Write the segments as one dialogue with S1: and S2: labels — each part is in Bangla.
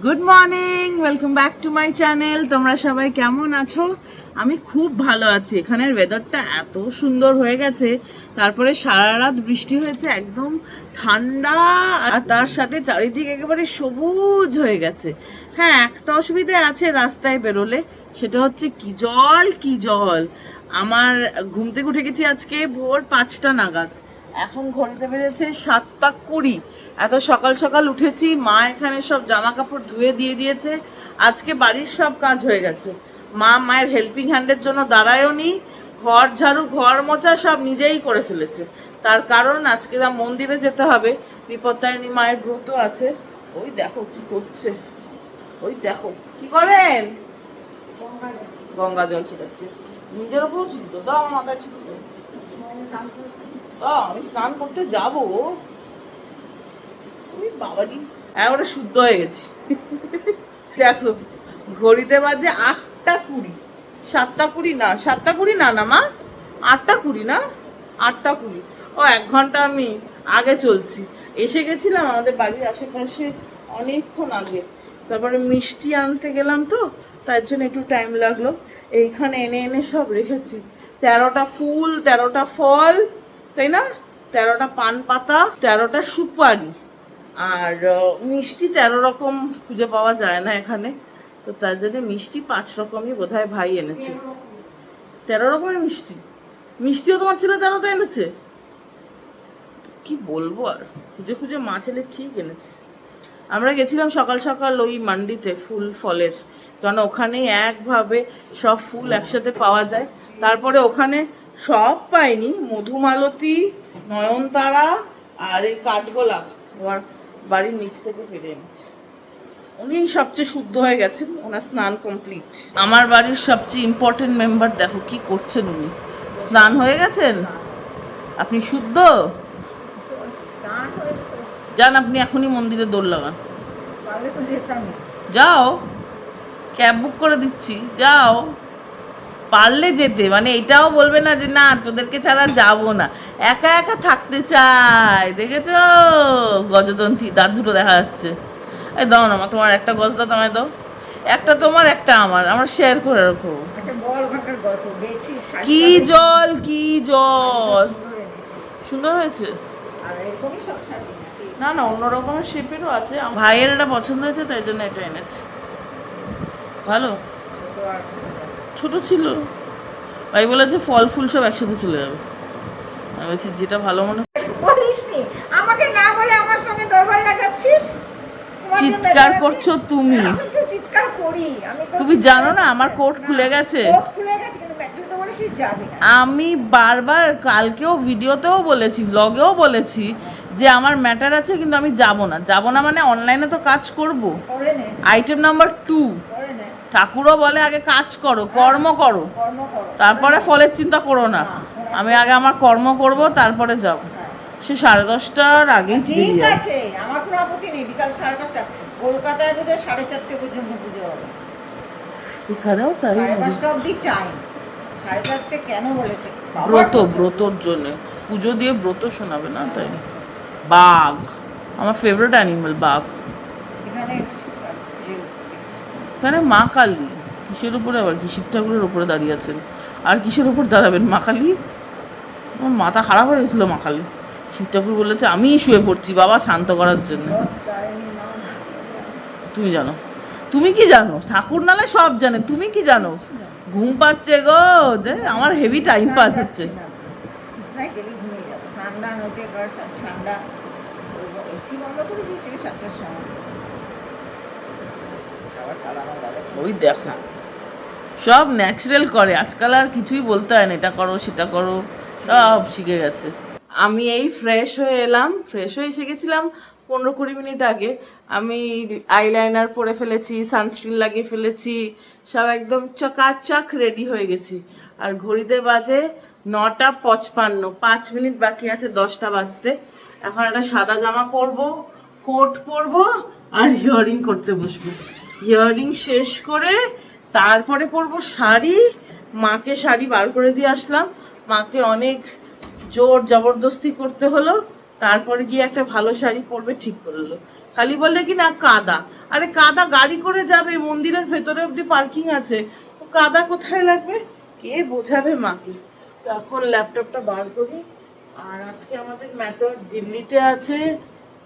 S1: Good morning, welcome back to my channel. তোমরা সবাই কেমন আছো? আমি খুব ভালো আছি। এখানের ওয়েদারটা এত সুন্দর হয়ে গেছে, তারপরে সারা রাত বৃষ্টি হয়েছে, একদম ঠান্ডা, আর তার সাথে চারিদিক একেবারে সবুজ হয়ে গেছে। হ্যাঁ, একটা অসুবিধা আছে রাস্তায় বেরোলে, সেটা হচ্ছে কি জল কি জল। আমার ঘুম থেকে উঠে গেছি আজকে ভোর 5টা নাগাদ, এখন ঘড়িতে বেজেছে 7টা 20। এত সকাল সকাল উঠেছি, মা এখানে সব জামা কাপড় ধুয়ে দিয়ে দিয়েছে। আজকে বাড়ির সব কাজ হয়ে গেছে, মায়ের হেল্পিং হ্যান্ডের জন্য দাঁড়ায়ও নি, ঘর ঝাড়ু ঘর মোছা সব নিজেই করে ফেলেছে। তার কারণ আজকে মন্দিরে যেতে হবে, বিপত্তারিণী মায়ের ব্রত আছে। ওই দেখো কি করছে, ওই দেখো কি করেন, গঙ্গা জল ছিটাচ্ছে। নিজের ওপরও ছিটতো, দাও আমার মাথায় ছিটতো, আমি স্নান করতে যাবো। বাবাজি একেবারে শুদ্ধ হয়ে গেছি। দেখো ঘড়িতে বাজে 8টা 20, 7টা 20 না, 7টা 20 না, না মা 8টা 20 না, 8টা 20। ও 1 ঘন্টা আমি আগে চলছি। এসে গেছিলাম আমাদের বাড়ির আশেপাশে অনেকক্ষণ আগে, তারপরে মিষ্টি আনতে গেলাম, তো তার জন্য একটু টাইম লাগলো। এইখানে এনে এনে সব রেখেছি, 13টা ফুল 13টা ফল, তাই না, 13টা পান পাতা, 13টা সুপারি, আর মিষ্টি 13 রকম খুঁজে পাওয়া যায় না এখানে, তো তার জন্য মিষ্টি 5 রকমই বোধহয় ভাই এনেছে। 13 রকমের মিষ্টি, মিষ্টিও তোমার ছেলে 13টা এনেছে। কি বলবো, আর খুঁজে খুঁজে মা ছেলে ঠিক এনেছে। আমরা গেছিলাম সকাল সকাল ওই মান্ডিতে ফুল ফলের, কারণ ওখানেই একভাবে সব ফুল একসাথে পাওয়া যায়। তারপরে ওখানে সব পাইনি, মধুমালতী, নয়নতারা আর এই কাঠগোলাপ তোমার বাড়ির নিচ থেকে ফিরে এনেছে। উনি সবচেয়ে শুদ্ধ হয়ে গেছেন, ওনার স্নান কমপ্লিট। আমার বাড়ির সবচেয়ে ইম্পর্টেন্ট মেম্বার দেখো কি করছেন, উনি স্নান হয়ে গেছেন। আপনি শুদ্ধ যান, আপনি এখনই মন্দিরে দৌড় লাগান, যাও, ক্যাব বুক করে দিচ্ছি, যাও। পারলে যেতে, মানে এটাও বলবে না যে না তোদেরকে ছাড়া যাবো না, একা একা থাকতে চায়। দেখেছো গজদন্তি, দাঁত দুটো দেখা যাচ্ছে। এই দাও না মা, তোমার একটা গজ দাও, তোমায় দাও, একটা তোমার একটা আমার, আমরা শেয়ার করে রাখো। কি জল কি জল, সুন্দর হয়েছে। না না, অন্য রকমের শেপেরও আছে, ভাইয়ের এটা পছন্দ হয়েছে তাই জন্য এটা এনেছে। ভালো, ছোট ছিল, ভাই বলেছে ফল ফুল সব একসাথে চলে যাবে। আমি বলছি যেটা ভালো মনে
S2: বলিসনি আমাকে, না বলে আমার সঙ্গে দরবার লাগাচ্ছিস,
S1: চিৎকার করছো তুমি।
S2: আমি তো চিৎকার করি, আমি তো
S1: তুমি জানো না আমার কোট খুলে গেছে,
S2: কোট খুলে গেছে, কিন্তু তুই তো বলিস যাবি না।
S1: আমি বারবার কালকেও ভিডিওতেও বলেছি, ব্লগেও বলেছি যে আমার ম্যাটার আছে, কিন্তু আমি যাব না। যাব না মানে অনলাইনে তো কাজ করব, আইটেম নাম্বার 2। ঠাকুরও বলে আগে কাজ করো, কর্ম করো, তারপরে ফলের চিন্তা করো না। আমি আগে আমার কর্ম করব, তারপরে যাব। সে 10:30টার আগে
S2: ঠিক আছে, আমার কোনো আপত্তি নেই। বিকাল 5:30, কলকাতায় বোধহয় 4:30 পর্যন্ত পুজো হবে,
S1: এখানেও তাই
S2: 5:30 অবধি টাইম। 4:30 কেন বলেছে?
S1: ব্রতর জন্য পুজো দিয়ে ব্রত শোনাবে না, তাই। বাঘ আমার ফেভারিট অ্যানিমাল, বাঘ। এখানে মা কালী, কিসের উপরে আবার কি শিব ঠাকুরের উপরে দাঁড়িয়ে আছেন, আর কিসের উপর দাঁড়াবেন? মা কালী। আমার মাথা খারাপ হয়ে গেছিলো, মা কালী। শিব ঠাকুর বলেছে আমি শুয়ে পড়ছি বাবা শান্ত করার জন্য। তুমি জানো, তুমি কি জানো? ঠাকুর নালে সব জানে, তুমি কি জানো? ঘুম পাচ্ছে গো, আমার হেভি টাইম পাস হচ্ছে। ওই দেখো সব ন্যাচারাল করে আজকাল, আর কিছুই বলতে হয় না, এটা করো সেটা করো, সব শিখে গেছে। আমি এই ফ্রেশ হয়ে এলাম, ফ্রেশ হয়ে এসে গেছিলাম 15-20 মিনিট আগে। আমি আইলাইনার পরে ফেলেছি, সানস্ক্রিন লাগিয়ে ফেলেছি, সব একদম চকাচক রেডি হয়ে গেছি। আর ঘড়িতে বাজে 9:55, 5 মিনিট বাকি আছে 10টা বাজতে। এখন একটা সাদা জামা পরবো, কোট পরবো, আর হিয়ারিং করতে বসবো। হিয়ারিং শেষ করে তারপরে পরবো শাড়ি। মাকে শাড়ি বার করে দিয়ে আসলাম, মাকে অনেক জোর জবরদস্তি করতে হলো, তারপরে গিয়ে একটা ভালো শাড়ি পরবে ঠিক করলো। খালি বললে কি না কাদা। আরে কাদা গাড়ি করে যাবে, মন্দিরের ভেতরে অব্দি পার্কিং আছে, তো কাদা কোথায় লাগবে, কে বোঝাবে মাকে। তো এখন ল্যাপটপটা বার করি। আর আজকে আমাদের ম্যাটার দিল্লিতে আছে,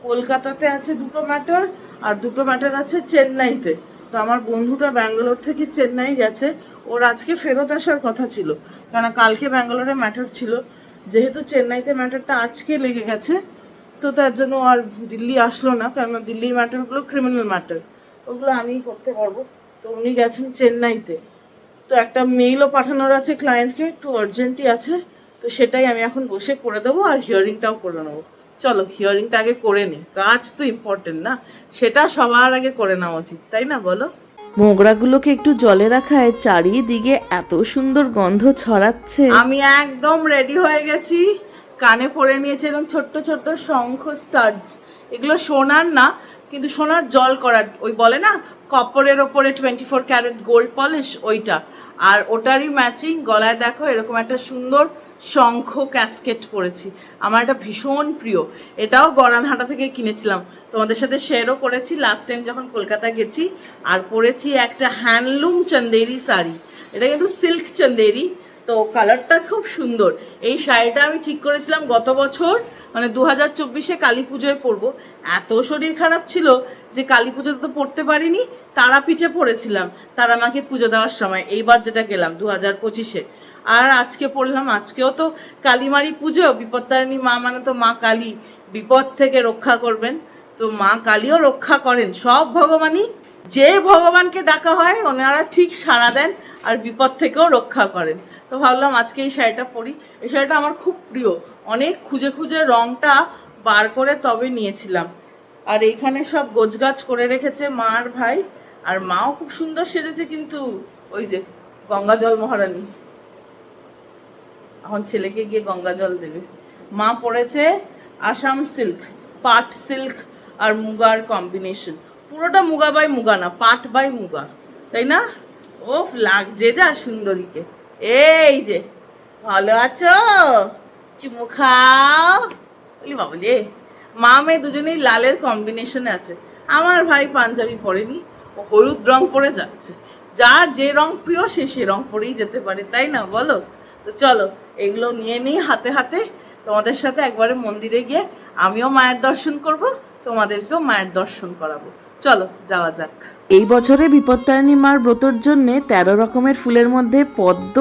S1: কলকাতাতে আছে দুটো ম্যাটার, আর দুটো ম্যাটার আছে চেন্নাইতে। তো আমার বন্ধুটা ব্যাঙ্গালোর থেকে চেন্নাই গেছে, ওর আজকে ফেরত আসার কথা ছিল, কারণ কালকে ব্যাঙ্গালোরে ম্যাটার ছিল। যেহেতু চেন্নাইতে ম্যাটারটা আজকে লেগে গেছে, তো তার জন্য আর দিল্লি আসলো না, কারণ দিল্লির ম্যাটারগুলো ক্রিমিনাল ম্যাটার, ওগুলো আমিই করতে পারবো। তো উনি গেছেন চেন্নাইতে। তো একটা মেইলও পাঠানোর আছে ক্লায়েন্টকে, একটু আর্জেন্টই আছে, তো সেটাই আমি এখন বসে করে দেবো, আর হিয়ারিংটাও করে নেবো। চলো হিয়ারিংটা আগে করে নিই, কাজ তো ইম্পর্টেন্ট না, সেটা সবার আগে করে নেওয়া উচিত, তাই না বলো।
S3: মোগরাগুলোকে একটু জলে রাখায় চারিদিকে এত সুন্দর গন্ধ ছড়াচ্ছে।
S1: আমি একদম রেডি হয়ে গেছি, কানে পরে নিয়েছি এরকম ছোট্ট ছোট্ট শঙ্খ স্টাডস। এগুলো সোনার না, কিন্তু সোনার জল করার, ওই বলে না কপারের ওপরে 24 ক্যারেট গোল্ড পলিশ, ওইটা। আর ওটারই ম্যাচিং গলায় দেখো এরকম একটা সুন্দর শঙ্খ ক্যাসকেট পরেছি, আমার এটা ভীষণ প্রিয়। এটাও গড়ানহাটা থেকে কিনেছিলাম, তোমাদের সাথে শেয়ারও করেছি লাস্ট টাইম যখন কলকাতা গেছি। আর পরেছি একটা হ্যান্ডলুম চন্দেরি শাড়ি, এটা কিন্তু সিল্ক চন্দেরি, তো কালারটা খুব সুন্দর। এই শাড়িটা আমি ঠিক করেছিলাম গত বছর, মানে 2024-এ কালী পুজোয় পরবো। এত শরীর খারাপ ছিল যে কালী পুজোতে তো পরতে পারিনি, তারাপীঠে পরেছিলাম তারা মাকে পুজো দেওয়ার সময়, এইবার যেটা গেলাম 2025-এ। আর আজকে পড়লাম, আজকেও তো কালীমারি পুজো, বিপত্তারিণী মা মানে তো মা কালী, বিপদ থেকে রক্ষা করবেন। তো মা কালীও রক্ষা করেন, সব ভগবানই, যে ভগবানকে ডাকা হয় ওনারা ঠিক সাড়া দেন আর বিপদ থেকেও রক্ষা করেন। তো ভাবলাম আজকে এই শাড়িটা পরি। এই শাড়িটা আমার খুব প্রিয়, অনেক খুঁজে খুঁজে রংটা বার করে তবে নিয়েছিলাম। আর এইখানে সব গোছগাছ করে রেখেছে মা আর ভাই, আর মাও খুব সুন্দর সেজেছে, কিন্তু ওই যে গঙ্গা জল মহারানী, এখন ছেলেকে গিয়ে গঙ্গা জল দেবে। মা পরেছে আসাম সিল্ক, পাট সিল্ক আর মুগার কম্বিনেশন, পুরোটা মুগা বাই মুগা না, পাট বাই মুগা, তাই না? ওফ, লাগছে যা সুন্দরীকে। এই যে, ভালো আছো, চুমু খাও। বলি বাবা রে, মা মেয়ে দুজনেই লালের কম্বিনেশনে আছে। আমার ভাই পাঞ্জাবি পরেনি, ও হলুদ রং পরে যাচ্ছে। যার যে রং প্রিয় সে রং পরেই যেতে পারে, তাই না বলো। তো চলো এগুলো নিয়ে নিই হাতে হাতে, তোমাদের সাথে একবারে মন্দিরে গিয়ে আমিও মায়ের দর্শন করব, তোমাদেরকেও মায়ের দর্শন করাবো। চলো যাওয়া যাক।
S3: এই বছরে বিপত্তারিণী মার ব্রতর জন্য 13 রকমের ফুলের মধ্যে পদ্ম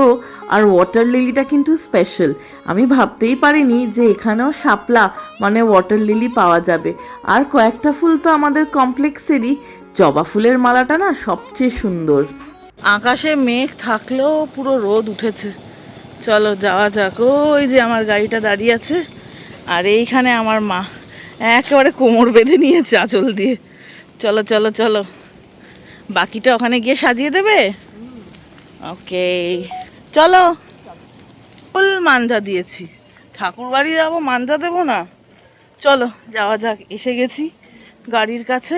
S3: আর ওয়াটার লিলিটা কিন্তু স্পেশাল। আমি ভাবতেই পারিনি যে এখানেও শাপলা মানে ওয়াটার লিলি পাওয়া যাবে। আর কয়েকটা ফুল তো আমাদের কমপ্লেক্সেরই, জবা ফুলের মালাটা না সবচেয়ে সুন্দর।
S1: আকাশে মেঘ থাকলেও পুরো রোদ উঠেছে। চলো যাওয়া যাক। ওই যে আমার গাড়িটা দাঁড়িয়ে আছে, আর এইখানে আমার মা একেবারে কোমর বেঁধে নিয়েছে আঁচল দিয়ে। চলো চলো চলো, বাকিটা ওখানে গিয়ে সাজিয়ে দেবে। ওকে চলো। ফুল মাঞ্জা দিয়েছি, ঠাকুর বাড়ি যাবো, মাঞ্জা দেবো না? চলো যাওয়া যাক, এসে গেছি গাড়ির কাছে,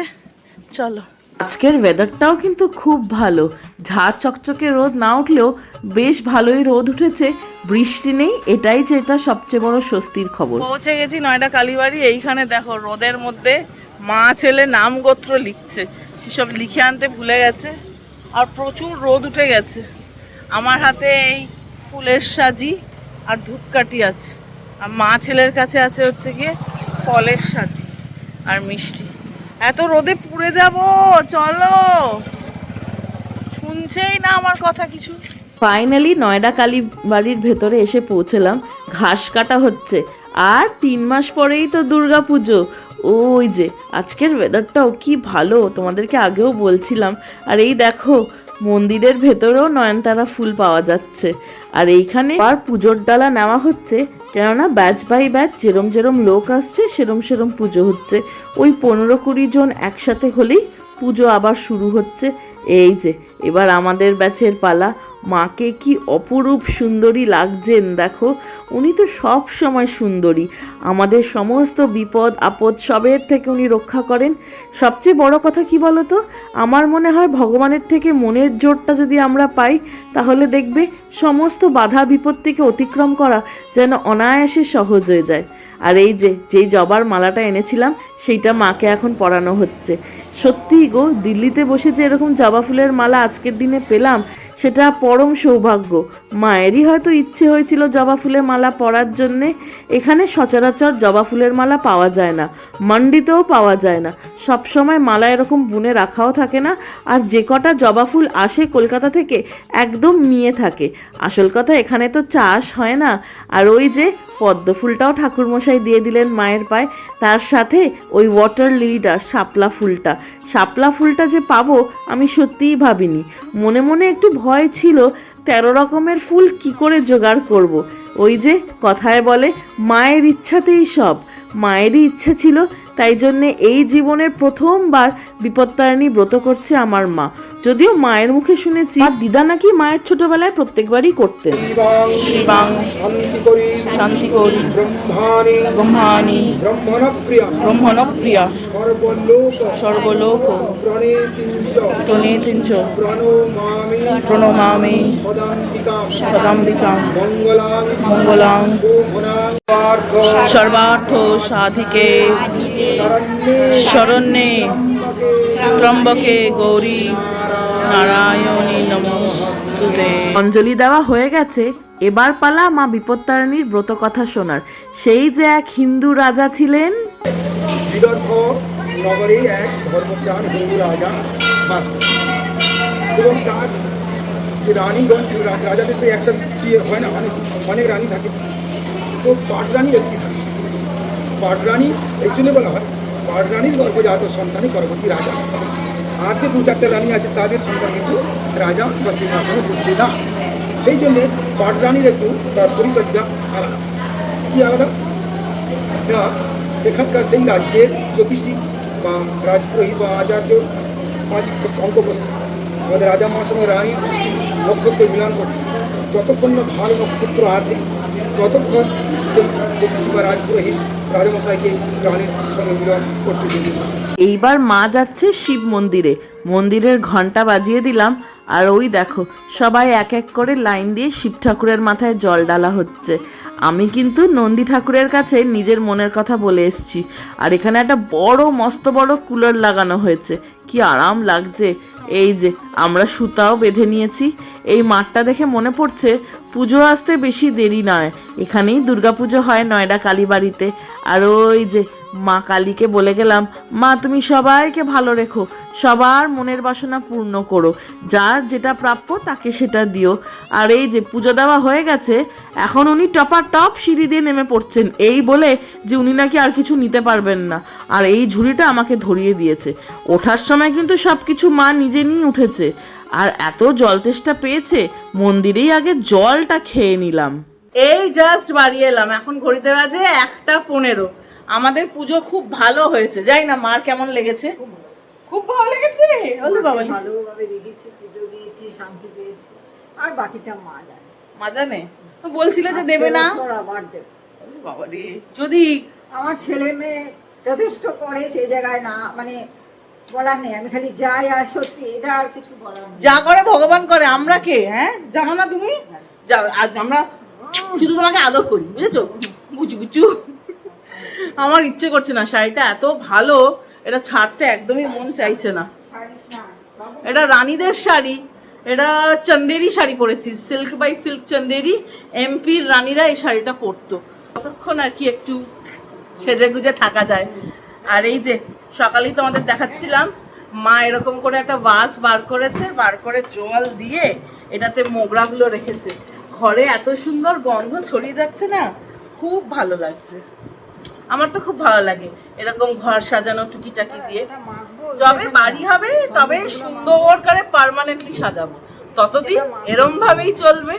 S1: চলো।
S3: আজকের ওয়েদারটাও কিন্তু খুব ভালো, ঝাড় চকচকে রোদ না উঠলেও বেশ ভালোই রোদ উঠেছে, বৃষ্টি নেই, এটাই যেটা সবচেয়ে বড় স্বস্তির খবর।
S1: পৌঁছে গেছি নয়ডা কালীবাড়ি। এইখানে দেখো রোদের মধ্যে মা ছেলে নাম গোত্র লিখছে, সেসব লিখে আনতে ভুলে গেছে, আর প্রচুর রোদ উঠে গেছে। আমার হাতে এই ফুলের সাজি আর ধূপকাঠি আছে, আর মা ছেলের কাছে আছে হচ্ছে গিয়ে ফলের সাজি আর মিষ্টি। এত রোদে পুড়ে যাব, চলো। শুনছেই না আমার কথা কিছু।
S3: ফাইনালি নয়ডা কালী বাড়ির ভেতরে এসে পৌঁছলাম, ঘাস কাটা হচ্ছে, আর 3 মাস পরেই তো দুর্গা পুজো। ওই যে আজকের ওয়েদারটাও কি ভালো, তোমাদেরকে আগেও বলছিলাম। আর এই দেখো মন্দিরের ভেতরেও নয়নতারা ফুল পাওয়া যাচ্ছে। আর এইখানে আর পুজোর ডালা নেওয়া হচ্ছে, কেননা ব্যাচ বাই ব্যাচ যেরম যেরম লোক আসছে সেরম সেরম পুজো হচ্ছে। ওই 15-20 জন একসাথে হলেই পুজো আবার শুরু হচ্ছে। এই যে এবার আমাদের ব্যাচের পালা। মাকে কি অপরূপ সুন্দরী লাগছেন দেখো, উনি তো সব সময় সুন্দরী, আমাদের সমস্ত বিপদ আপদ সবের থেকে উনি রক্ষা করেন। সবচেয়ে বড় কথা কি বলো তো, আমার মনে হয় ভগবানের থেকে মনের জোরটা যদি আমরা পাই, তাহলে দেখবে সমস্ত বাধা বিপত্তিকে অতিক্রম করা যেন অনায়াসে সহজ হয়ে যায়। আর এই যে যেই জবার মালাটা এনেছিলাম সেইটা মাকে এখন পরানো হচ্ছে। সত্যিই গো, দিল্লিতে বসে যে এরকম জবা ফুলের মালা আজকের দিনে পেলাম, সেটা পরম সৌভাগ্য। মায়েরই হয়তো ইচ্ছে হয়েছিল জবা ফুলের মালা পরার জন্যে। এখানে সচরাচর জবা ফুলের মালা পাওয়া যায় না, মান্ডিতেও পাওয়া যায় না, সব সময় মালা এরকম বুনে রাখাও থাকে না। আর যে কটা জবা ফুল আসে কলকাতা থেকে একদম মিয়ে থাকে। আসল কথা এখানে তো চাষ হয় না। আর ওই যে পদ্ম ফুলটাও ঠাকুরমশাই দিয়ে দিলেন মায়ের পায়ে, তার সাথে ওই ওয়াটার লিলিটা, শাপলা ফুলটা যে পাবো আমি সত্যিই ভাবিনি। মনে মনে একটু ভয় ছিল, 13 রকমের ফুল কি করে জোগাড় করব। ওই যে কথায় বলে মায়ের ইচ্ছাতেই সব, মায়েরই ইচ্ছা ছিল, তাই জন্যে এই জীবনের প্রথমবার বিপত্তারিণী ব্রত করছে আমার মা। যদিও মায়ের মুখে শুনেছি আর দিদা নাকি মায়ের ছোটবেলায় প্রত্যেকবারই করতেন।
S1: শিবাং শান্তি করি ব্রহ্মাণি ব্রহ্মণপ্রিয়া সর্বলোক প্রণেতিঞ্চ প্রণমামি সদাম্বিকাং মঙ্গলাং সর্বার্থ সাধিকে শরণ্যে ত্রম্বকে গৌরী নারায়ণী নমস্তুতে।
S3: অঞ্জলি দেওয়া হয়ে গেছে, এবার পালা মা বিপত্তারিণীর ব্রত কথা শোনার। সেই যে এক হিন্দু রাজা ছিলেন,
S4: বিদর্ভ নগরে এক ধর্মপ্রাণ হিন্দু রাজা বাস করতেন এবং তার যে রানীগণ ছিল, রাজাদের তো একটা বিয়ে হয় না, অনেক রানী থাকে, তো পাটরানী একটি থাকে। পাটরানী এই জন্য বলা হয়, পাটরানীর গর্ভজাত সন্তানই পরবর্তী রাজা। আর যে 2-4টে রানী আছে তাদের সন্তান কিন্তু রাজা বা সিংহাসনে বসবে না। সেই জন্যে পাটরানীর একটু তার পরিচর্যা আলাদা। কি আলাদা? না, সেখানকার সেই রাজ্যের জ্যোতিষী বা রাজপুরোহিত বা আচার্য অঙ্ক বসছে, আমাদের রাজা মার সঙ্গে রানীর নক্ষত্র মিলন করছে। যতক্ষণ না ভালো নক্ষত্র আসে ততক্ষণ সেই জ্যোতিষী বা রাজপুরোহিত রাজমশাইকে রানীর সঙ্গে মিলন করতে দিতে।
S3: এইবার মা যাচ্ছে শিব মন্দিরে, মন্দিরের ঘন্টা বাজিয়ে দিলাম। আর ওই দেখো সবাই এক এক করে লাইন দিয়ে শিব ঠাকুরের মাথায় জল ঢালা হচ্ছে। আমি কিন্তু নন্দী ঠাকুরের কাছে নিজের মনের কথা বলে এসেছি। আর এখানে একটা বড় মস্ত বড় কুলার লাগানো হয়েছে, কি আরাম লাগছে। এই যে আমরা সুতাও বেঁধে নিয়েছি। এই মাঠটা দেখে মনে পড়ছে পুজো আসতে বেশি দেরি নয়, এখানেই দুর্গাপুজো হয় নয়ডা কালীবাড়িতে। আর ওই যে মা কালীকে বলে গেলাম, মা তুমি সবাইকে ভালো রেখো, সবার মনের বাসনা পূর্ণ করো, যার যেটা প্রাপ্য তাকে সেটা দিও। আর এই যে পুজো দেওয়া হয়ে গেছে, এখন উনি টপ সিঁড়ি দিয়ে নেমে পড়ছেন, এই বলে যে উনি নাকি আর কিছু নিতে পারবেন না। আর এই ঝুড়িটা আমাকে ধরিয়ে দিয়েছে। ওঠার সময় কিন্তু সব কিছু মা নিজে নিয়ে উঠেছে। আর এত জল তেষ্টা পেয়েছে, মন্দিরেই আগে জলটা খেয়ে নিলাম।
S1: এই জাস্ট বাড়ি এলাম, এখন ঘড়িতে বাজে 1:15। আমাদের পুজো খুব ভালো হয়েছে, জানি না মার কেমন লেগেছে। খুব ভালো লেগেছে, বলো বাবা।
S2: ভালোভাবে রেখেছি, পুজো দিয়েছি, শান্তি পেয়েছি, আর বাকিটা মা জানে।
S1: মা জানে তো বলছিল যে দেবে না,
S2: আবার দেবে।
S1: বাবা রে, যদি
S2: আমার ছেলে মেয়ে যথেষ্ট করে সেই জায়গায় না, মানে বলার নেই। আমি খালি যাই, আর সত্যি এটা আর কিছু বলার নেই।
S1: যা করে ভগবান করে, আমরা কে? হ্যাঁ, জানো না তুমি? আমরা শুধু তোমাকে আদর করি, বুঝেছো? বুঝু বুঝু। আমার ইচ্ছে করছে না, শাড়িটা এত ভালো, এটা ছাড়তে একদমই মন চাইছে না। এটা রানীদের শাড়ি, এটা চন্দেরি শাড়ি পরেছি, সিল্ক বাই সিল্ক চন্দেরি। এমপির রানীরা এই শাড়িটা পরতো, কতক্ষণ আর কি একটু সেজে গুজে থাকা যায়। আর এই যে সকালেই তোমাদের দেখাচ্ছিলাম, মা এরকম করে একটা বাস বার করেছে, বার করে জল দিয়ে এটাতে মোগরাগুলো রেখেছে। ঘরে এত সুন্দর গন্ধ ছড়িয়ে যাচ্ছে না, খুব ভালো লাগছে। আমার তো খুব ভালো লাগে এরকম ঘর সাজানো টুকিটাকি দিয়ে। যবে বাড়ি হবে তবে সুন্দর করে পার্মানেন্টলি সাজাবো, ততদিন এরম ভাবেই চলবে।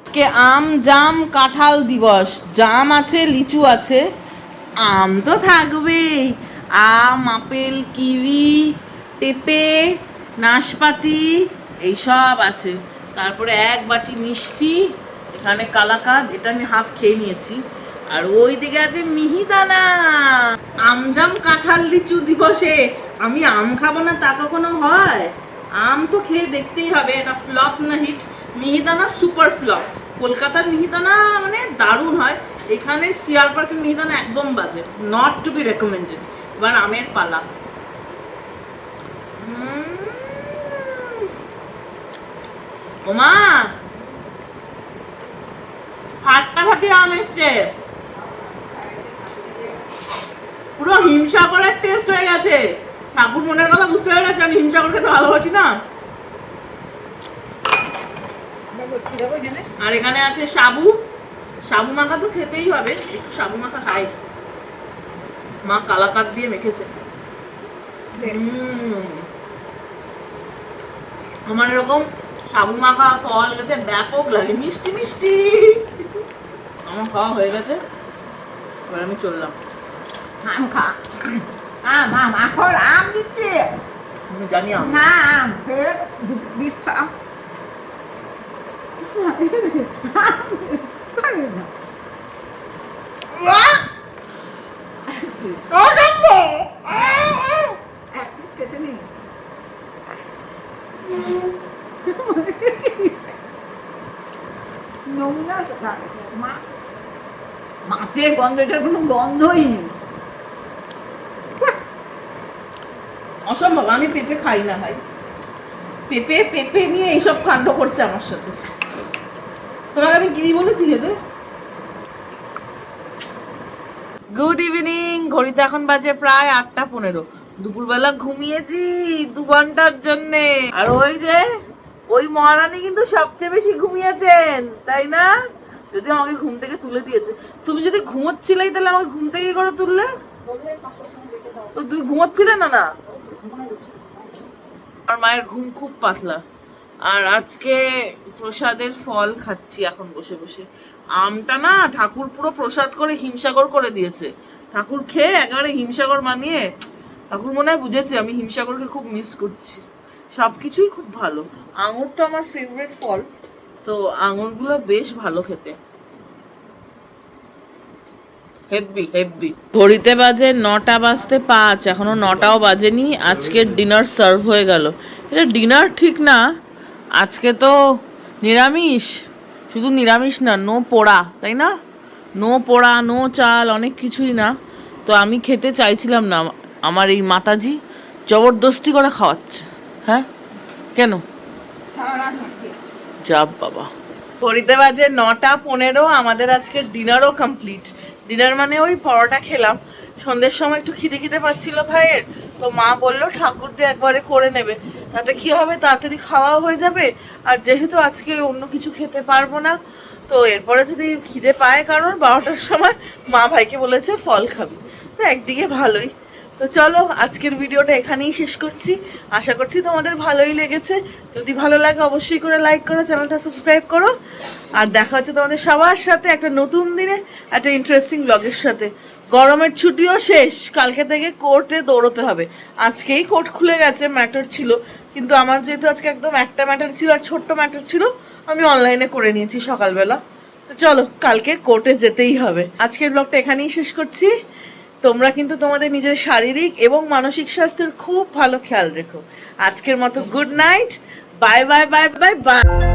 S1: কে আম জাম কাঁঠাল দিবস, জাম আছে, লিচু আছে, আম তো থাকবেই। আম, আপেল, কিউই, পেঁপে, নাশপাতি, এইসব আছে। তারপরে এক বাটি মিষ্টি, এখানে কালাকাঁদ, এটা আমি হাফ খেয়ে নিয়েছি। আর ওই দিকে আছে মিহিদানা। আমজাম কাঁঠাল লিচু দিবসে আমি আম খাবো না তা কখনো হয়? আম তো খেয়ে দেখতেই হবে, এটা ফ্লপ না হিট। মিহিদানা সুপার ফ্লপ। কলকাতার মিহিদানা মানে দারুণ হয়, এখানে সিআর পার্কের মিহিদানা একদম বাজে, নট টু বি রেকমেন্ডেড। এবার আমের পালা। ওমা, ফাটাফাটি আম এসছে, পুরো হিমসাগরের টেস্ট হয়ে গেছে। ঠাকুর মনের কথা বুঝতে পেরে গেছে আমি হিমসাগর খেতে ভালোবাসি না। আর এখানে আছে সাবু, সাবু মাখা তো খেতেই হবে, একটু সাবু মাখা খাই। মা কালাকাঁদ দিয়ে মেখেছে। আমার এরকম সাবু মাখা ফল খেতে ব্যাপক লাগে, মিষ্টি মিষ্টি। আমার খাওয়া হয়ে গেছে, এবার আমি চললাম।
S2: আম খা, আম আম এখন আম দিচ্ছে
S1: আমি জানি আম
S2: না, আম ফের বিষ খা। খেতে নেই নোংরা মা, মাছের গন্ধ, এটার কোনো গন্ধই নেই।
S1: অসম্ভব, আমি পেঁপে খাই না ভাই। পেঁপে পেঁপে নিয়ে এইসব কাণ্ড করছে আমার সাথে। তোমাকে আমি কি বলেছি খেতে? গুড ইভিনিং, ঘড়িতে এখন বাজে প্রায় 8:15। দুপুরবেলা ঘুমিয়েছি 2 ঘন্টার জন্যে। আর ওই যে ওই মহারানী কিন্তু সবচেয়ে বেশি ঘুমিয়েছেন, তাই না? যদি আমাকে ঘুম থেকে তুলে দিয়েছে। তুমি যদি ঘুমোচ্ছিলেই তাহলে আমাকে ঘুম থেকে কি করে তুললে? তো তুমি ঘুমোচ্ছিলে না? না, আর মায়ের ঘুম খুব পাতলা। আর আজকে প্রসাদের ফল খাচ্ছি এখন বসে বসে। আমটা না ঠাকুর পুরো প্রসাদ করে হিমসাগর করে দিয়েছে। ঠাকুর খেয়ে একেবারে হিমসাগর বানিয়ে, ঠাকুর মনে হয় বুঝেছে আমি হিমসাগরকে খুব মিস করছি। সবকিছুই খুব ভালো। আঙুর তো আমার ফেভারিট ফল, তো আঙুরগুলো বেশ ভালো খেতে। Heavy heavy. ঘড়িতে বাজে 9:05, এখনো 9টাও বাজেনি। আজকের ডিনার সার্ভ হয়ে গেল। এটা ডিনার ঠিক না, আজকে তো নিরামিষ। শুধু নিরামিষ না, নো পোড়া, তাই না? নো পোড়া, নো চাল, অনেক কিছুই না। তো আমি খেতে চাইছিলাম না, আমার এই মাতাজি জবরদস্তি করে খাওয়াচ্ছে। হ্যাঁ, কেন? যাব বাবা। ঘড়িতে বাজে 9:15, আমাদের আজকে ডিনারও কমপ্লিট। ডিনার মানে ওই পরোটা খেলাম। সন্ধ্যের সময় একটু খিদে খিদে পাচ্ছিল ভাইয়ের, তো মা বললো ঠাকুর দিয়ে একবারে করে নেবে, তাতে কি হবে তাড়াতাড়ি খাওয়াও হয়ে যাবে। আর যেহেতু আজকে অন্য কিছু খেতে পারবো না, তো এরপরে যদি খিদে পায় কারণ 12টার সময় মা ভাইকে বলেছে ফল খাবি, তো একদিকে ভালোই। তো চলো আজকের ভিডিওটা এখানেই শেষ করছি। আশা করছি তোমাদের ভালোই লেগেছে। যদি ভালো লাগে অবশ্যই করে লাইক করো, চ্যানেলটা সাবস্ক্রাইব করো। আর দেখা হচ্ছে তোমাদের সবার সাথে একটা নতুন দিনে একটা ইন্টারেস্টিং ব্লগের সাথে। গরমের ছুটিও শেষ, কালকে থেকে কোর্টে দৌড়তে হবে। আজকেই কোর্ট খুলে গেছে, ম্যাটার ছিল, কিন্তু আমার যেহেতু আজকে একদম একটা ম্যাটার ছিল আর ছোট্ট ম্যাটার ছিল, আমি অনলাইনে করে নিয়েছি সকালবেলা। তো চলো কালকে কোর্টে যেতেই হবে। আজকের ব্লগটা এখানেই শেষ করছি। তোমরা কিন্তু তোমাদের নিজের শারীরিক এবং মানসিক স্বাস্থ্যের খুব ভালো খেয়াল রেখো। আজকের মতো good night, bye bye bye bye bye.